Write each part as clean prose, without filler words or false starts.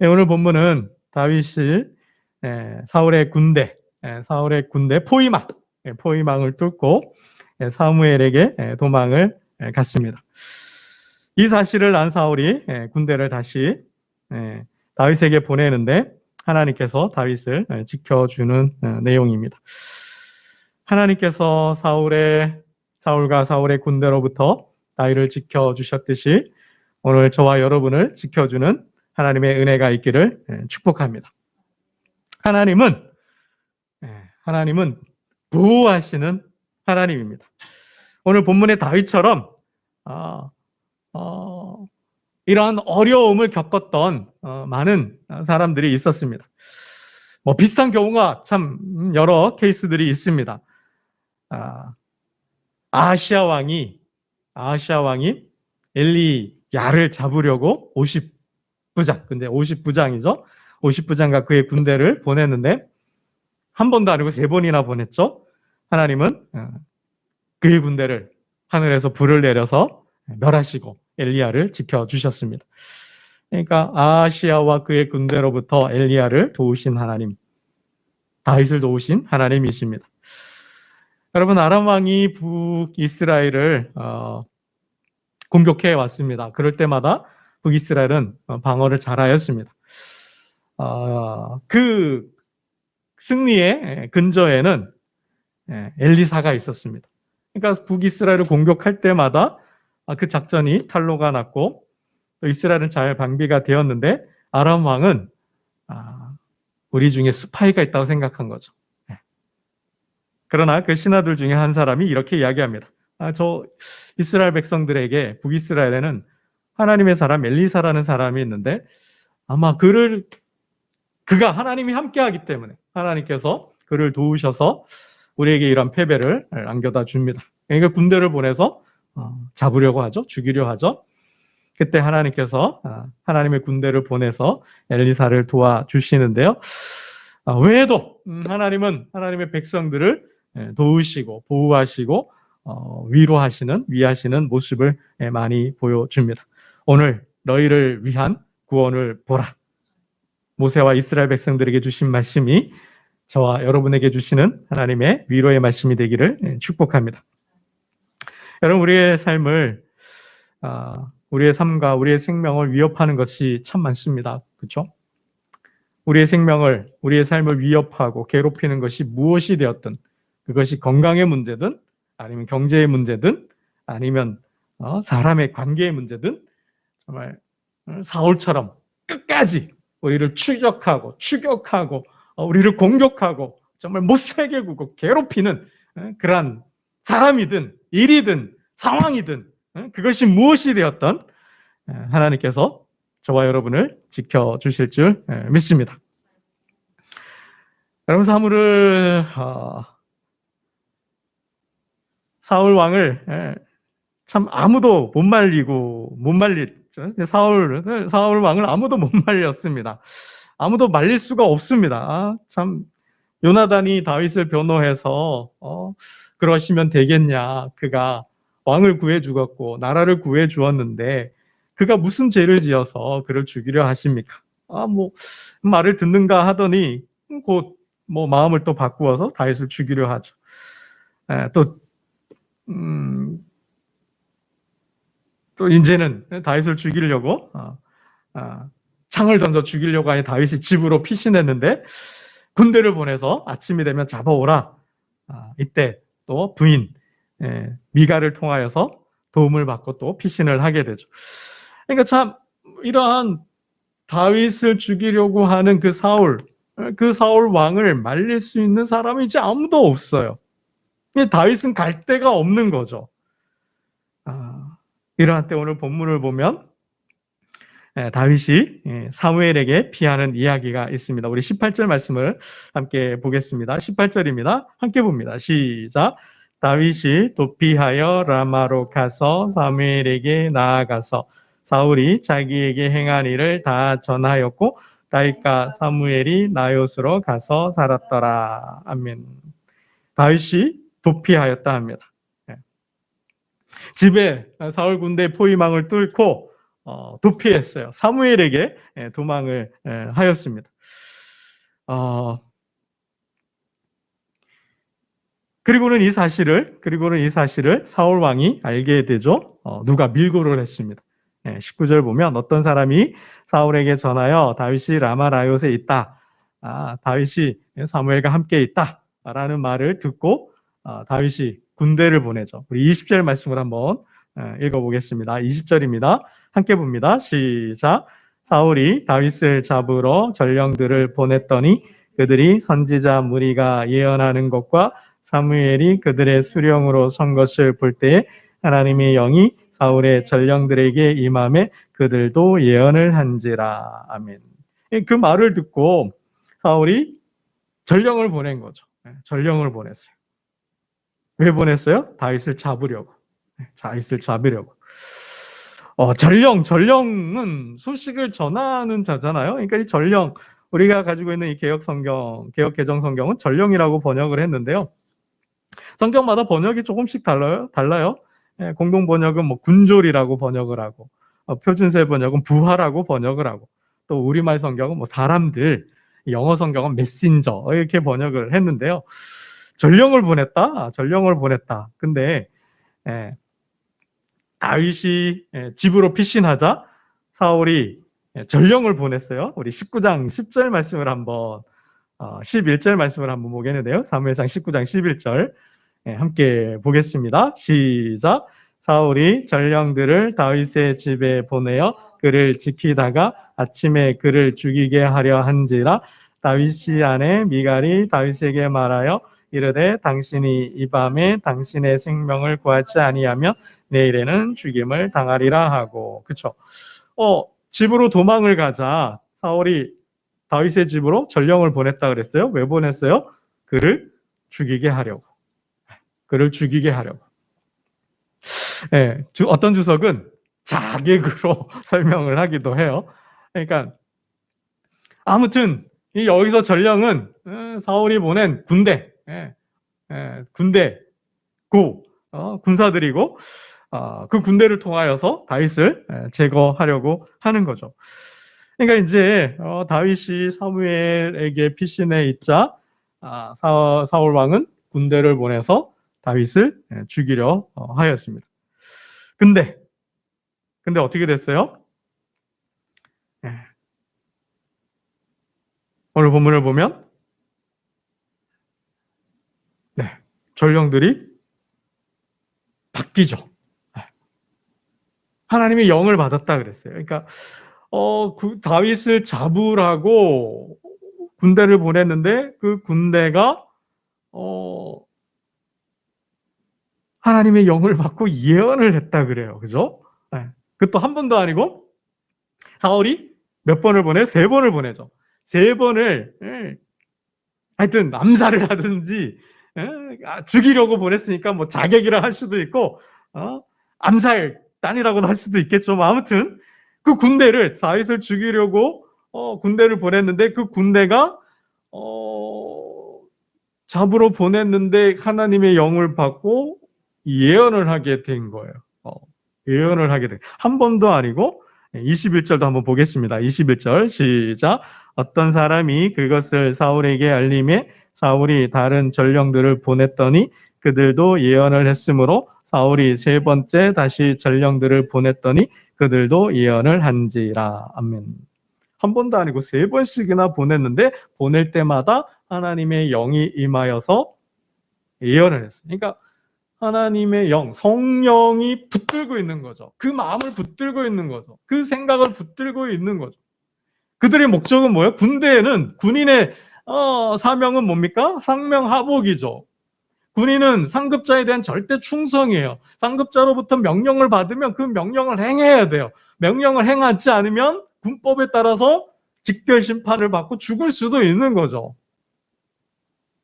오늘 본문은 다윗이 사울의 군대 포위망을 뚫고 사무엘에게 도망을 갔습니다. 이 사실을 안 사울이 군대를 다시 다윗에게 보내는데 하나님께서 다윗을 지켜주는 내용입니다. 하나님께서 사울과 사울의 군대로부터 다윗을 지켜주셨듯이 오늘 저와 여러분을 지켜주는 하나님의 은혜가 있기를 축복합니다. 하나님은 보호하시는 하나님입니다. 오늘 본문의 다윗처럼 이러한 어려움을 겪었던 많은 사람들이 있었습니다. 비슷한 경우가 참 여러 케이스들이 있습니다. 아하시아 왕이 엘리야를 잡으려고 50부장이죠. 50부장과 그의 군대를 보냈는데 한 번도 아니고 3번이나 보냈죠. 하나님은 그의 군대를 하늘에서 불을 내려서 멸하시고 엘리야를 지켜주셨습니다. 그러니까 아하시아와 그의 군대로부터 엘리야를 도우신 하나님, 다윗을 도우신 하나님이십니다. 여러분, 아람 왕이 북이스라엘을 공격해 왔습니다. 그럴 때마다 북이스라엘은 방어를 잘하였습니다. 그 승리의 근저에는 엘리사가 있었습니다. 그러니까 북이스라엘을 공격할 때마다 그 작전이 탄로가 났고 또 이스라엘은 잘 방비가 되었는데 아람 왕은 우리 중에 스파이가 있다고 생각한 거죠. 그러나 그 신하들 중에 한 사람이 이렇게 이야기합니다. 저 이스라엘 백성들에게 북이스라엘에는 하나님의 사람 엘리사라는 사람이 있는데 아마 그가 하나님이 함께하기 때문에 하나님께서 그를 도우셔서 우리에게 이런 패배를 안겨다 줍니다. 그러니까 군대를 보내서 잡으려고 하죠. 죽이려 하죠. 그때 하나님께서 하나님의 군대를 보내서 엘리사를 도와주시는데요. 외에도 하나님은 하나님의 백성들을 도우시고 보호하시고 위하시는 모습을 많이 보여줍니다. 오늘 너희를 위한 구원을 보라. 모세와 이스라엘 백성들에게 주신 말씀이 저와 여러분에게 주시는 하나님의 위로의 말씀이 되기를 축복합니다. 여러분, 우리의 삶과 우리의 생명을 위협하는 것이 참 많습니다. 그렇죠? 우리의 삶을 위협하고 괴롭히는 것이 무엇이 되었든 그것이 건강의 문제든 아니면 경제의 문제든 아니면 사람의 관계의 문제든 정말 사울처럼 끝까지 우리를 추격하고 우리를 공격하고 정말 못살게 구고 괴롭히는 그러한 사람이든 일이든 상황이든 그것이 무엇이 되었던 하나님께서 저와 여러분을 지켜주실 줄 믿습니다. 여러분, 사울 왕을 참 아무도 못 말렸죠. 사울 왕을 아무도 못 말렸습니다. 아무도 말릴 수가 없습니다. 참 요나단이 다윗을 변호해서 그러시면 되겠냐. 그가 왕을 구해 주었고 나라를 구해 주었는데 그가 무슨 죄를 지어서 그를 죽이려 하십니까? 말을 듣는가 하더니 곧 마음을 또 바꾸어서 다윗을 죽이려 하죠. 또 이제는 다윗을 죽이려고 창을 던져 죽이려고 하니 다윗이 집으로 피신했는데 군대를 보내서 아침이 되면 잡아오라. 이때 또 부인 미가를 통하여서 도움을 받고 또 피신을 하게 되죠. 그러니까 참 이러한 다윗을 죽이려고 하는 그 사울 왕을 말릴 수 있는 사람이 이제 아무도 없어요. 다윗은 갈 데가 없는 거죠. 이러한 때 오늘 본문을 보면 다윗이 사무엘에게 피하는 이야기가 있습니다. 우리 18절 말씀을 함께 보겠습니다. 18절입니다. 함께 봅니다. 시작. 다윗이 도피하여 라마로 가서 사무엘에게 나아가서 사울이 자기에게 행한 일을 다 전하였고 다윗과 사무엘이 나요스로 가서 살았더라. 아멘. 다윗이 도피하였다 합니다. 집에 사울 군대 포위망을 뚫고 도피했어요. 사무엘에게 도망을 하였습니다. 그리고는 이 사실을 사울 왕이 알게 되죠. 누가 밀고를 했습니다. 19절 보면 어떤 사람이 사울에게 전하여 다윗이 라마라요스에 있다. 다윗이 사무엘과 함께 있다. 라는 말을 듣고 다윗이 군대를 보내죠. 우리 20절 말씀을 한번 읽어보겠습니다. 20절입니다. 함께 봅니다. 시작. 사울이 다윗을 잡으러 전령들을 보냈더니 그들이 선지자 무리가 예언하는 것과 사무엘이 그들의 수령으로 선 것을 볼 때에 하나님의 영이 사울의 전령들에게 임함에 그들도 예언을 한지라. 아멘. 그 말을 듣고 사울이 전령을 보낸 거죠. 전령을 보냈어요. 왜 보냈어요? 다윗을 잡으려고. 다윗을 잡으려고. 전령은 소식을 전하는 자잖아요. 그러니까 이 전령, 우리가 가지고 있는 이 개혁 개정 성경은 전령이라고 번역을 했는데요. 성경마다 번역이 조금씩 달라요. 공동 번역은 뭐 군졸이라고 번역을 하고, 표준세 번역은 부하라고 번역을 하고, 또 우리말 성경은 뭐 사람들, 영어 성경은 메신저 이렇게 번역을 했는데요. 전령을 보냈다. 근데 다윗이 집으로 피신하자 사울이 전령을 보냈어요. 우리 19장 10절 말씀을 한번 11절 말씀을 한번 보겠는데요. 사무엘상 19장 11절 함께 보겠습니다. 시작. 사울이 전령들을 다윗의 집에 보내어 그를 지키다가 아침에 그를 죽이게 하려 한지라. 다윗이 아내 미갈이 다윗에게 말하여 이르되 당신이 이 밤에 당신의 생명을 구하지 아니하면 내일에는 죽임을 당하리라 하고. 그쵸? 집으로 도망을 가자 사울이 다윗의 집으로 전령을 보냈다 그랬어요. 왜 보냈어요? 그를 죽이게 하려고. 어떤 주석은 자객으로 설명을 하기도 해요. 그러니까 아무튼 여기서 전령은 사울이 보낸 군사들이고 그 군대를 통하여서 다윗을 제거하려고 하는 거죠. 그러니까 이제 다윗이 사무엘에게 피신해 있자 사울 왕은 군대를 보내서 다윗을 죽이려 하였습니다. 근데 어떻게 됐어요? 오늘 본문을 보면 전령들이 바뀌죠. 하나님의 영을 받았다 그랬어요. 그러니까 다윗을 잡으라고 군대를 보냈는데 그 군대가 하나님의 영을 받고 예언을 했다 그래요. 그죠? 그것도 한 번도 아니고 사울이 몇 번을 보내? 3번을 보내죠. 3번을 하여튼 암살을 하든지 죽이려고 보냈으니까 뭐 자객이라 할 수도 있고 암살단이라고도 할 수도 있겠죠. 아무튼 그 군대를 다윗을 죽이려고 군대를 보냈는데 그 군대가 잡으러 보냈는데 하나님의 영을 받고 예언을 하게 된 거예요. 예언을 하게 된. 한 번도 아니고 21절도 한번 보겠습니다. 21절 시작. 어떤 사람이 그것을 사울에게 알림해 사울이 다른 전령들을 보냈더니 그들도 예언을 했으므로 사울이 3번째 다시 전령들을 보냈더니 그들도 예언을 한지라. 아멘. 한 번도 아니고 3번씩이나 보냈는데 보낼 때마다 하나님의 영이 임하여서 예언을 했어요. 그러니까 하나님의 영, 성령이 붙들고 있는 거죠. 그 마음을 붙들고 있는 거죠. 그 생각을 붙들고 있는 거죠. 그들의 목적은 뭐예요? 군대에는 군인의 사명은 뭡니까? 상명하복이죠. 군인은 상급자에 대한 절대 충성이에요. 상급자로부터 명령을 받으면 그 명령을 행해야 돼요. 명령을 행하지 않으면 군법에 따라서 직결 심판을 받고 죽을 수도 있는 거죠.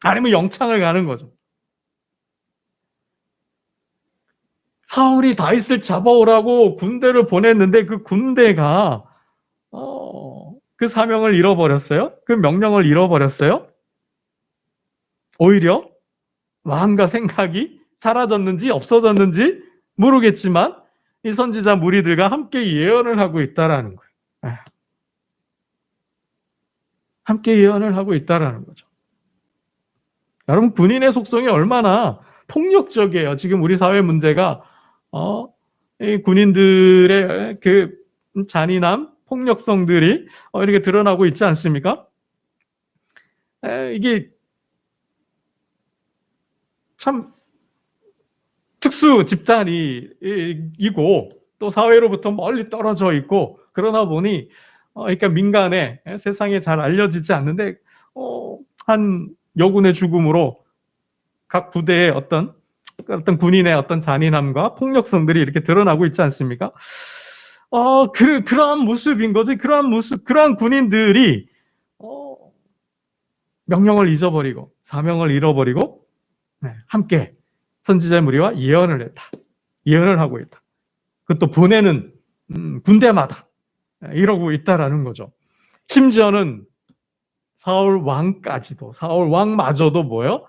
아니면 영창을 가는 거죠. 사울이 다윗을 잡아오라고 군대를 보냈는데 그 군대가 그 사명을 잃어버렸어요. 그 명령을 잃어버렸어요. 오히려 마음과 생각이 사라졌는지 없어졌는지 모르겠지만 이 선지자 무리들과 함께 예언을 하고 있다라는 거예요. 함께 예언을 하고 있다라는 거죠. 여러분, 군인의 속성이 얼마나 폭력적이에요. 지금 우리 사회 문제가 이 군인들의 그 잔인함, 폭력성들이 이렇게 드러나고 있지 않습니까? 이게 참 특수 집단이고 또 사회로부터 멀리 떨어져 있고 그러나 보니 그러니까 민간에 세상에 잘 알려지지 않는데 한 여군의 죽음으로 각 부대의 어떤 군인의 어떤 잔인함과 폭력성들이 이렇게 드러나고 있지 않습니까? 그러한 모습인 거지. 그러한 군인들이 명령을 잊어버리고 사명을 잃어버리고 함께 선지자 무리와 예언을 하고 있다. 그것도 보내는 군대마다 이러고 있다라는 거죠. 심지어는 사울 왕마저도 뭐요?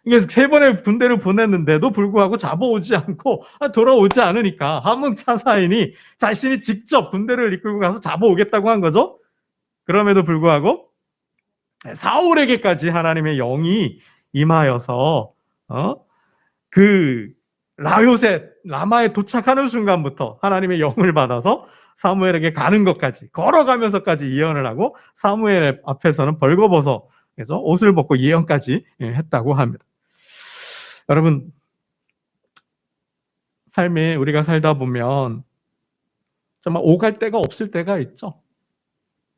이게 3번의 군대를 보냈는데도 불구하고 잡아오지 않고 돌아오지 않으니까 하몽차사인이 자신이 직접 군대를 이끌고 가서 잡아오겠다고 한 거죠. 그럼에도 불구하고 사울에게까지 하나님의 영이 임하여서 그 라마에 도착하는 순간부터 하나님의 영을 받아서 사무엘에게 가는 것까지 걸어가면서까지 예언을 하고 사무엘 앞에서는 벌거벗어서 옷을 벗고 예언까지 했다고 합니다. 여러분, 삶에 우리가 살다 보면 정말 오갈 데가 없을 때가 있죠.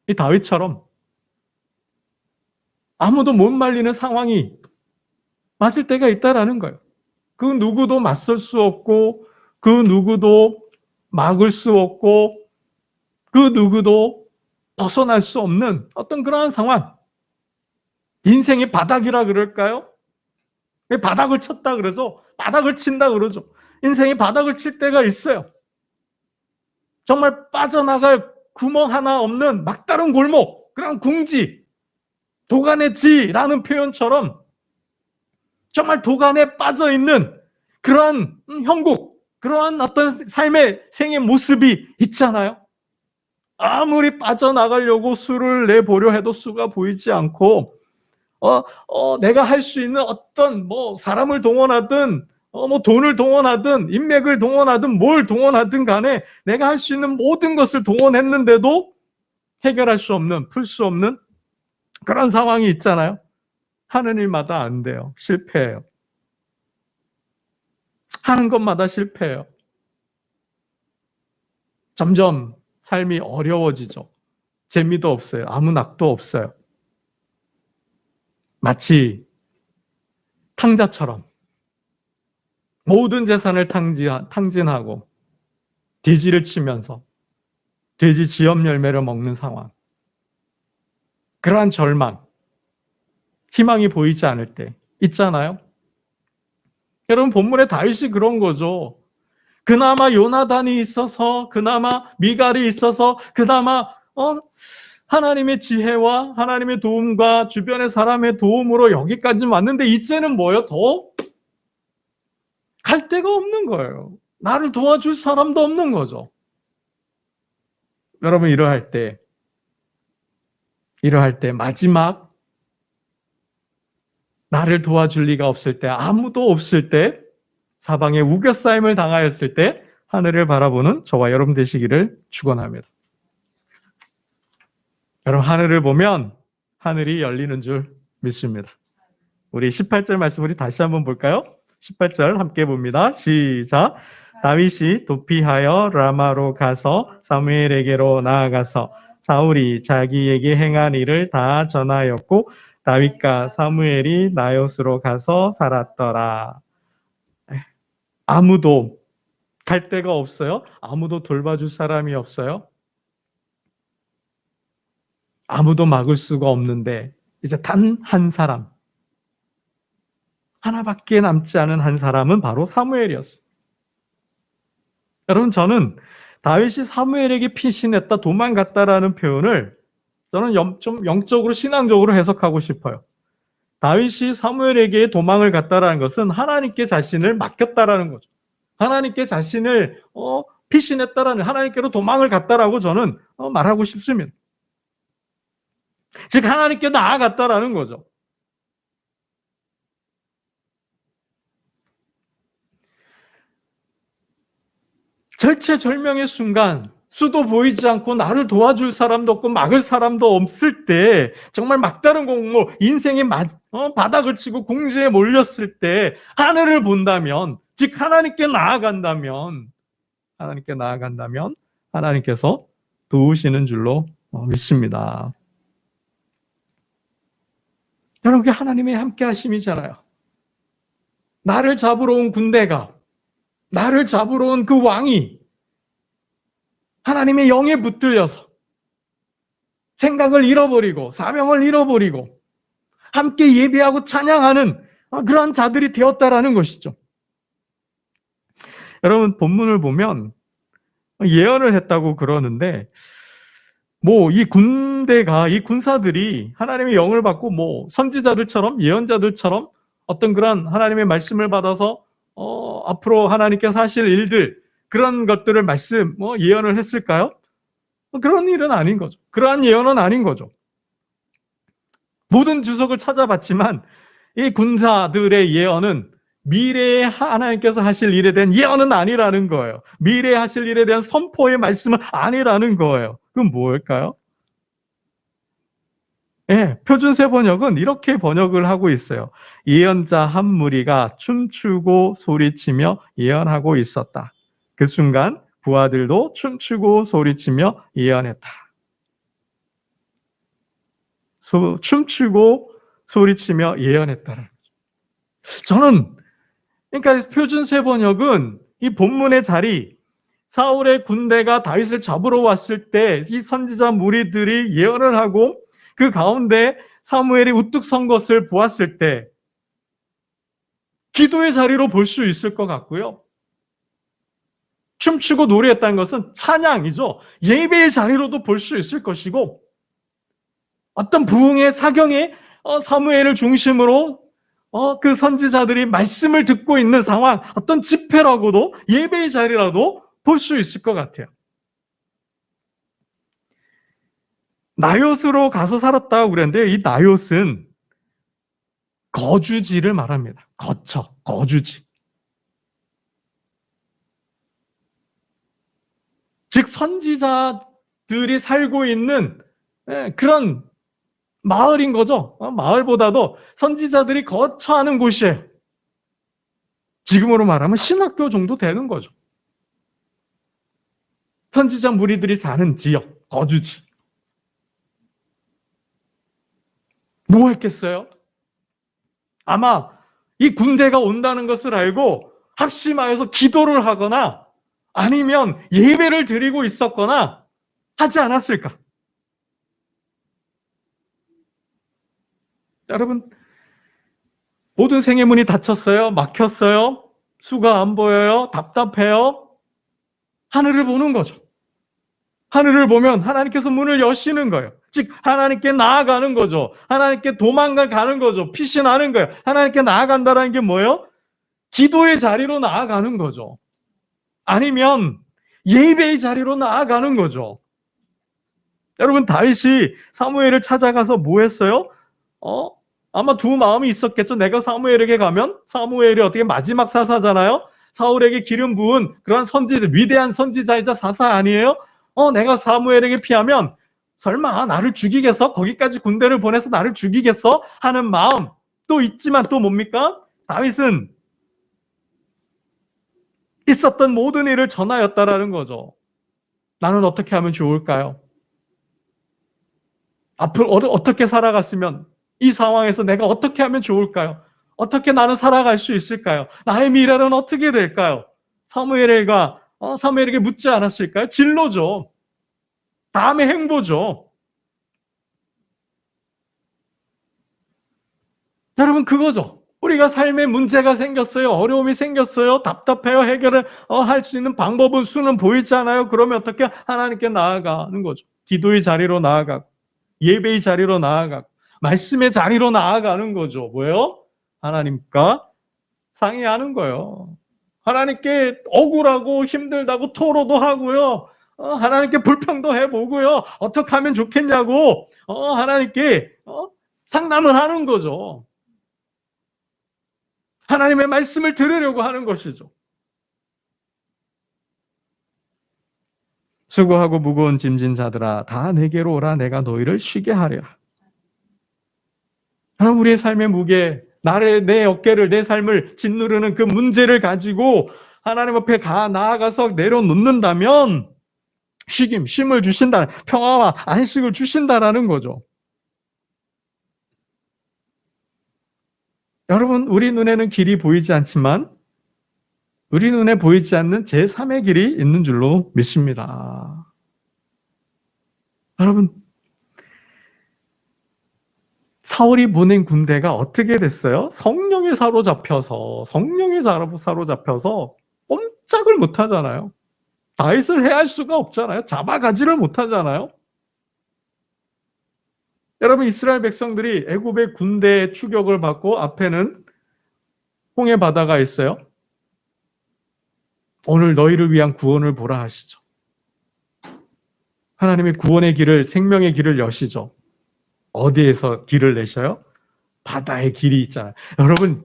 이 다윗처럼 아무도 못 말리는 상황이 맞을 때가 있다라는 거예요. 그 누구도 맞설 수 없고 그 누구도 막을 수 없고 그 누구도 벗어날 수 없는 어떤 그러한 상황. 인생의 바닥이라 그럴까요? 바닥을 쳤다 그러죠. 바닥을 친다 그러죠. 인생의 바닥을 칠 때가 있어요. 정말 빠져나갈 구멍 하나 없는 막다른 골목, 그런 궁지, 도간의 지라는 표현처럼 정말 도간에 빠져있는 그러한 형국, 그러한 어떤 삶의 생의 모습이 있잖아요. 아무리 빠져나가려고 수를 내보려 해도 수가 보이지 않고 내가 할 수 있는 어떤 사람을 동원하든 돈을 동원하든 인맥을 동원하든 뭘 동원하든 간에 내가 할 수 있는 모든 것을 동원했는데도 해결할 수 없는, 풀 수 없는 그런 상황이 있잖아요. 하는 일마다 안 돼요. 실패해요. 하는 것마다 실패해요. 점점 삶이 어려워지죠. 재미도 없어요. 아무 낙도 없어요. 마치 탕자처럼 모든 재산을 탕진하고 돼지를 치면서 돼지 지엽 열매를 먹는 상황. 그러한 절망, 희망이 보이지 않을 때 있잖아요. 여러분, 본문의 다윗이 그런 거죠. 그나마 요나단이 있어서, 그나마 미갈이 있어서, 그나마 하나님의 지혜와 하나님의 도움과 주변의 사람의 도움으로 여기까지 왔는데 이제는 뭐예요? 더 갈 데가 없는 거예요. 나를 도와줄 사람도 없는 거죠. 여러분, 이러할 때 마지막 나를 도와줄 리가 없을 때, 아무도 없을 때, 사방에 우겨싸임을 당하였을 때 하늘을 바라보는 저와 여러분 되시기를 축원합니다. 여러분, 하늘을 보면 하늘이 열리는 줄 믿습니다. 우리 18절 말씀 우리 다시 한번 볼까요? 18절 함께 봅니다. 시작. 다윗이 도피하여 라마로 가서 사무엘에게로 나아가서 사울이 자기에게 행한 일을 다 전하였고 다윗과 사무엘이 나요스로 가서 살았더라. 아무도 갈 데가 없어요. 아무도 돌봐줄 사람이 없어요. 아무도 막을 수가 없는데 이제 단 한 사람, 하나밖에 남지 않은 한 사람은 바로 사무엘이었어요. 여러분, 저는 다윗이 사무엘에게 피신했다, 도망갔다라는 표현을 저는 좀 영적으로 신앙적으로 해석하고 싶어요. 다윗이 사무엘에게 도망을 갔다라는 것은 하나님께 자신을 맡겼다라는 거죠. 하나님께 자신을 피신했다라는, 하나님께로 도망을 갔다라고 저는 말하고 싶습니다. 즉 하나님께 나아갔다라는 거죠. 절체절명의 순간, 수도 보이지 않고 나를 도와줄 사람도 없고 막을 사람도 없을 때, 정말 막다른 공모, 인생의 바닥을 치고 궁지에 몰렸을 때 하늘을 본다면, 즉 하나님께 나아간다면 하나님께서 도우시는 줄로 믿습니다. 여러분, 하나님의 함께 하심이잖아요. 나를 잡으러 온 군대가, 나를 잡으러 온 그 왕이 하나님의 영에 붙들려서 생각을 잃어버리고 사명을 잃어버리고 함께 예배하고 찬양하는 그러한 자들이 되었다라는 것이죠. 여러분, 본문을 보면 예언을 했다고 그러는데, 이 군대가, 이 군사들이 하나님의 영을 받고 선지자들처럼, 예언자들처럼 어떤 그런 하나님의 말씀을 받아서 앞으로 하나님께서 하실 일들, 그런 것들을 예언을 했을까요? 그런 일은 아닌 거죠. 그러한 예언은 아닌 거죠. 모든 주석을 찾아봤지만 이 군사들의 예언은 미래에 하나님께서 하실 일에 대한 예언은 아니라는 거예요. 미래에 하실 일에 대한 선포의 말씀은 아니라는 거예요. 그럼 뭘까요? 표준세 번역은 이렇게 번역을 하고 있어요. 예언자 한 무리가 춤추고 소리치며 예언하고 있었다. 그 순간 부하들도 춤추고 소리치며 예언했다. 춤추고 소리치며 예언했다. 저는, 그러니까 표준세 번역은 이 본문의 자리, 사울의 군대가 다윗을 잡으러 왔을 때 이 선지자 무리들이 예언을 하고 그 가운데 사무엘이 우뚝 선 것을 보았을 때 기도의 자리로 볼 수 있을 것 같고요. 춤추고 노래했다는 것은 찬양이죠. 예배의 자리로도 볼 수 있을 것이고, 어떤 부흥의 사경에 사무엘을 중심으로 그 선지자들이 말씀을 듣고 있는 상황, 어떤 집회라고도, 예배의 자리라도 볼 수 있을 것 같아요. 나요스로 가서 살았다고 그랬는데, 이 나요스는 거주지를 말합니다. 거주지. 즉 선지자들이 살고 있는 그런 마을인 거죠. 마을보다도 선지자들이 거처하는 곳이에요. 지금으로 말하면 신학교 정도 되는 거죠. 선지자 무리들이 사는 지역, 거주지. 뭐 했겠어요? 아마 이 군대가 온다는 것을 알고 합심하여서 기도를 하거나 아니면 예배를 드리고 있었거나 하지 않았을까? 여러분, 모든 생애문이 닫혔어요? 막혔어요? 수가 안 보여요? 답답해요? 하늘을 보는 거죠. 하늘을 보면 하나님께서 문을 여시는 거예요. 즉 하나님께 나아가는 거죠. 하나님께 도망가는 거죠. 피신하는 거예요. 하나님께 나아간다는 게 뭐예요? 기도의 자리로 나아가는 거죠. 아니면 예배의 자리로 나아가는 거죠. 여러분, 다윗이 사무엘을 찾아가서 뭐 했어요? 아마 두 마음이 있었겠죠. 내가 사무엘에게 가면 사무엘이 어떻게 마지막 사사잖아요. 사울에게 기름 부은 그런 선지자, 위대한 선지자이자 사사 아니에요? 내가 사무엘에게 피하면 설마 나를 죽이겠어? 거기까지 군대를 보내서 나를 죽이겠어? 하는 마음 또 있지만 또 뭡니까? 다윗은 있었던 모든 일을 전하였다라는 거죠. 나는 어떻게 하면 좋을까요? 앞으로 어떻게 살아갔으면, 이 상황에서 내가 어떻게 하면 좋을까요? 어떻게 나는 살아갈 수 있을까요? 나의 미래는 어떻게 될까요? 사무엘에게 묻지 않았을까요? 진로죠. 다음의 행보죠. 여러분, 그거죠. 우리가 삶에 문제가 생겼어요. 어려움이 생겼어요. 답답해요. 해결을 할 수 있는 방법은 수는 보이지 않아요. 그러면 어떻게? 하나님께 나아가는 거죠. 기도의 자리로 나아가고 예배의 자리로 나아가고 말씀의 자리로 나아가는 거죠. 뭐예요? 하나님과 상의하는 거예요. 하나님께 억울하고 힘들다고 토로도 하고요. 하나님께 불평도 해보고요. 어떻게 하면 좋겠냐고 하나님께 상담을 하는 거죠. 하나님의 말씀을 들으려고 하는 것이죠. 수고하고 무거운 짐진 자들아 다 내게로 오라. 내가 너희를 쉬게 하리라. 하나님, 우리의 삶의 무게, 내 어깨를, 내 삶을 짓누르는 그 문제를 가지고 하나님 앞에 나아가서 내려놓는다면 쉼을 주신다, 평화와 안식을 주신다라는 거죠. 여러분, 우리 눈에는 길이 보이지 않지만 우리 눈에 보이지 않는 제3의 길이 있는 줄로 믿습니다. 여러분, 사울이 보낸 군대가 어떻게 됐어요? 성령에 사로잡혀서 꼼짝을 못 하잖아요. 다윗을 해할 수가 없잖아요. 잡아가지를 못하잖아요. 여러분, 이스라엘 백성들이 애굽의 군대의 추격을 받고 앞에는 홍해 바다가 있어요. 오늘 너희를 위한 구원을 보라 하시죠. 하나님의 구원의 길을, 생명의 길을 여시죠. 어디에서 길을 내셔요? 바다의 길이 있잖아요. 여러분,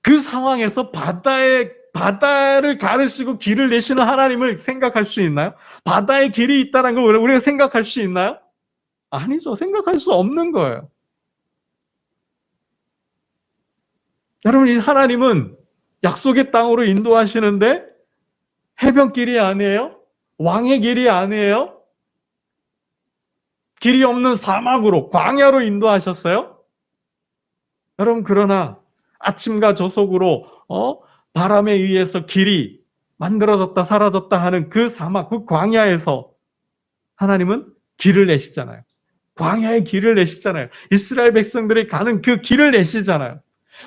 그 상황에서 바다를 가르시고 길을 내시는 하나님을 생각할 수 있나요? 바다의 길이 있다는 걸 우리가 생각할 수 있나요? 아니죠. 생각할 수 없는 거예요. 여러분, 이 하나님은 약속의 땅으로 인도하시는데 해변길이 아니에요? 왕의 길이 아니에요? 길이 없는 사막으로, 광야로 인도하셨어요? 여러분, 그러나 아침과 저속으로 바람에 의해서 길이 만들어졌다 사라졌다 하는 그 사막, 그 광야에서 하나님은 길을 내시잖아요. 광야의 길을 내시잖아요. 이스라엘 백성들이 가는 그 길을 내시잖아요.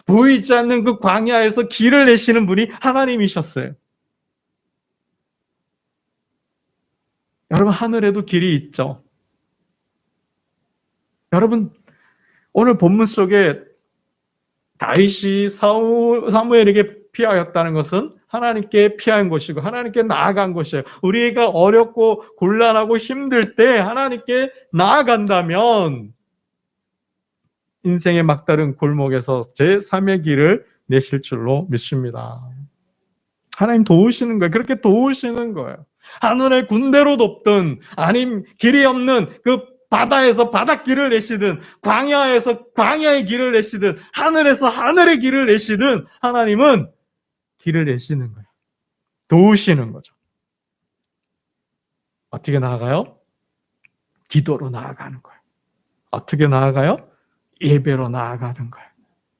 보이지 않는 그 광야에서 길을 내시는 분이 하나님이셨어요. 여러분, 하늘에도 길이 있죠. 여러분, 오늘 본문 속에 다윗이 사무엘에게 피하였다는 것은 하나님께 피한 것이고 하나님께 나아간 것이에요. 우리가 어렵고 곤란하고 힘들 때 하나님께 나아간다면 인생의 막다른 골목에서 제3의 길을 내실 줄로 믿습니다. 하나님 도우시는 거예요. 그렇게 도우시는 거예요. 하늘의 군대로 돕든 아님 길이 없는 그 바다에서 바닷길을 내시든 광야에서 광야의 길을 내시든 하늘에서 하늘의 길을 내시든 하나님은 길을 내시는 거예요. 도우시는 거죠. 어떻게 나아가요? 기도로 나아가는 거예요. 어떻게 나아가요? 예배로 나아가는 거예요.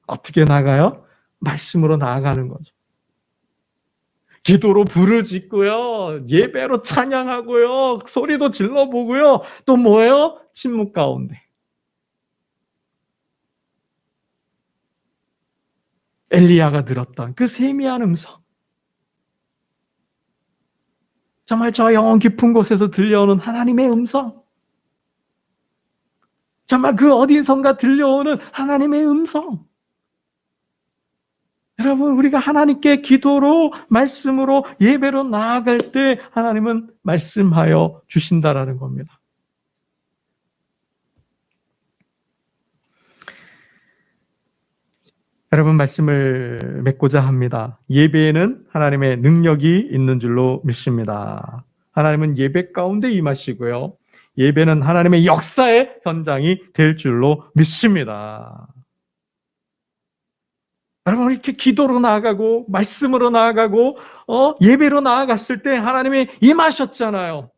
어떻게 나아가요? 말씀으로 나아가는 거죠. 기도로 부르짖고요. 예배로 찬양하고요. 소리도 질러보고요. 또 뭐예요? 침묵 가운데. 엘리야가 들었던 그 세미한 음성. 정말 저 영혼 깊은 곳에서 들려오는 하나님의 음성. 정말 그 어디선가 들려오는 하나님의 음성. 여러분, 우리가 하나님께 기도로, 말씀으로, 예배로 나아갈 때 하나님은 말씀하여 주신다라는 겁니다. 여러분, 말씀을 맺고자 합니다. 예배에는 하나님의 능력이 있는 줄로 믿습니다. 하나님은 예배 가운데 임하시고요. 예배는 하나님의 역사의 현장이 될 줄로 믿습니다. 여러분, 이렇게 기도로 나아가고 말씀으로 나아가고 예배로 나아갔을 때 하나님이 임하셨잖아요.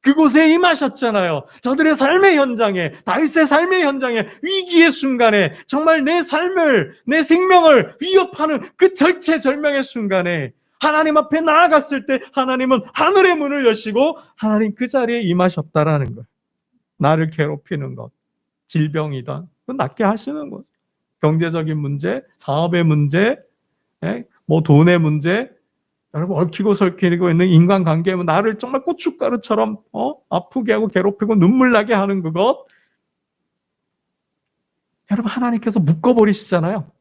그곳에 임하셨잖아요. 저들의 삶의 현장에, 다윗의 삶의 현장에, 위기의 순간에, 정말 내 삶을, 내 생명을 위협하는 그 절체절명의 순간에 하나님 앞에 나아갔을 때 하나님은 하늘의 문을 여시고 하나님 그 자리에 임하셨다라는 거예요. 나를 괴롭히는 것, 질병이든 그건 낫게 하시는 것. 경제적인 문제, 사업의 문제, 뭐 돈의 문제, 여러분 얽히고 설키고 있는 인간관계에 나를 정말 고춧가루처럼 아프게 하고 괴롭히고 눈물 나게 하는 그것, 여러분 하나님께서 묶어버리시잖아요.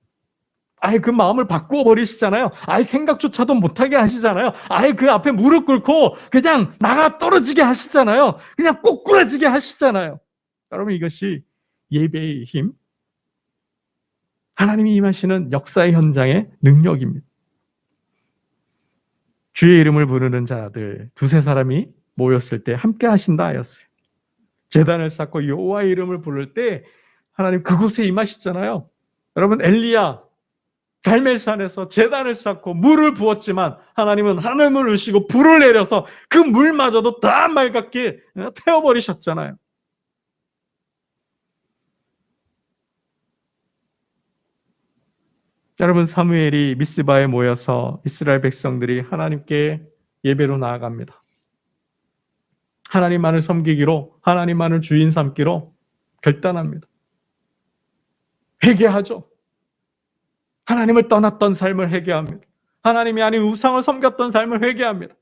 아예 그 마음을 바꾸어 버리시잖아요. 아예 생각조차도 못하게 하시잖아요. 아예 그 앞에 무릎 꿇고 그냥 나가 떨어지게 하시잖아요. 그냥 꼬꾸라지게 하시잖아요. 여러분, 이것이 예배의 힘, 하나님이 임하시는 역사의 현장의 능력입니다. 주의 이름을 부르는 자들 두세 사람이 모였을 때 함께 하신다 하였어요. 제단을 쌓고 여호와의 이름을 부를 때 하나님 그곳에 임하시잖아요. 여러분, 엘리야 갈멜산에서 제단을 쌓고 물을 부었지만 하나님은 하늘을 우시고 불을 내려서 그 물마저도 다 맑게 태워버리셨잖아요. 여러분, 사무엘이 미스바에 모여서 이스라엘 백성들이 하나님께 예배로 나아갑니다. 하나님만을 섬기기로, 하나님만을 주인 삼기로 결단합니다. 회개하죠. 하나님을 떠났던 삶을 회개합니다. 하나님이 아닌 우상을 섬겼던 삶을 회개합니다.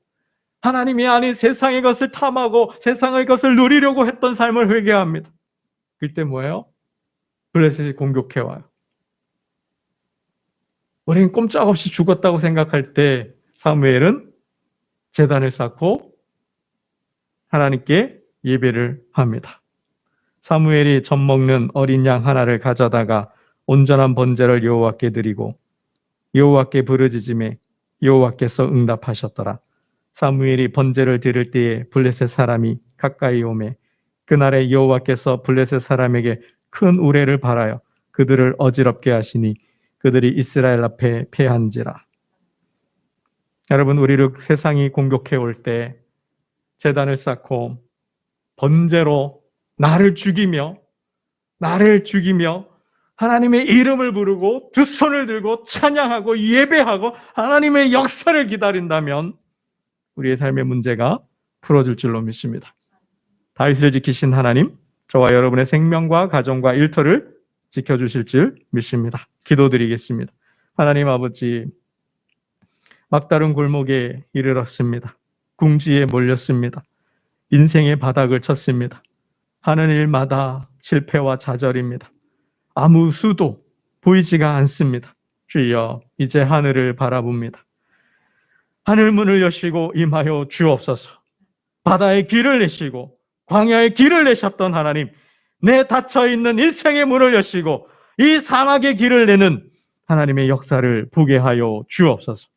하나님이 아닌 세상의 것을 탐하고 세상의 것을 누리려고 했던 삶을 회개합니다. 그때 뭐예요? 블레셋이 공격해와요. 우리는 꼼짝없이 죽었다고 생각할 때 사무엘은 제단을 쌓고 하나님께 예배를 합니다. 사무엘이 젖 먹는 어린 양 하나를 가져다가 온전한 번제를 여호와께 드리고 여호와께 부르짖음에 여호와께서 응답하셨더라. 사무엘이 번제를 드릴 때에 블레셋 사람이 가까이 오매 그날에 여호와께서 블레셋 사람에게 큰 우레를 발하여 그들을 어지럽게 하시니 그들이 이스라엘 앞에 패한지라. 여러분, 우리를 세상이 공격해 올 때 제단을 쌓고 번제로 나를 죽이며 하나님의 이름을 부르고 두 손을 들고 찬양하고 예배하고 하나님의 역사를 기다린다면 우리의 삶의 문제가 풀어질 줄로 믿습니다. 다윗을 지키신 하나님, 저와 여러분의 생명과 가정과 일터를 지켜주실 줄 믿습니다. 기도드리겠습니다. 하나님 아버지, 막다른 골목에 이르렀습니다. 궁지에 몰렸습니다. 인생의 바닥을 쳤습니다. 하는 일마다 실패와 좌절입니다. 아무 수도 보이지가 않습니다. 주여, 이제 하늘을 바라봅니다. 하늘 문을 여시고 임하여 주옵소서. 바다의 길을 내시고 광야의 길을 내셨던 하나님, 내 닫혀있는 인생의 문을 여시고 이 사막의 길을 내는 하나님의 역사를 보게 하여 주옵소서.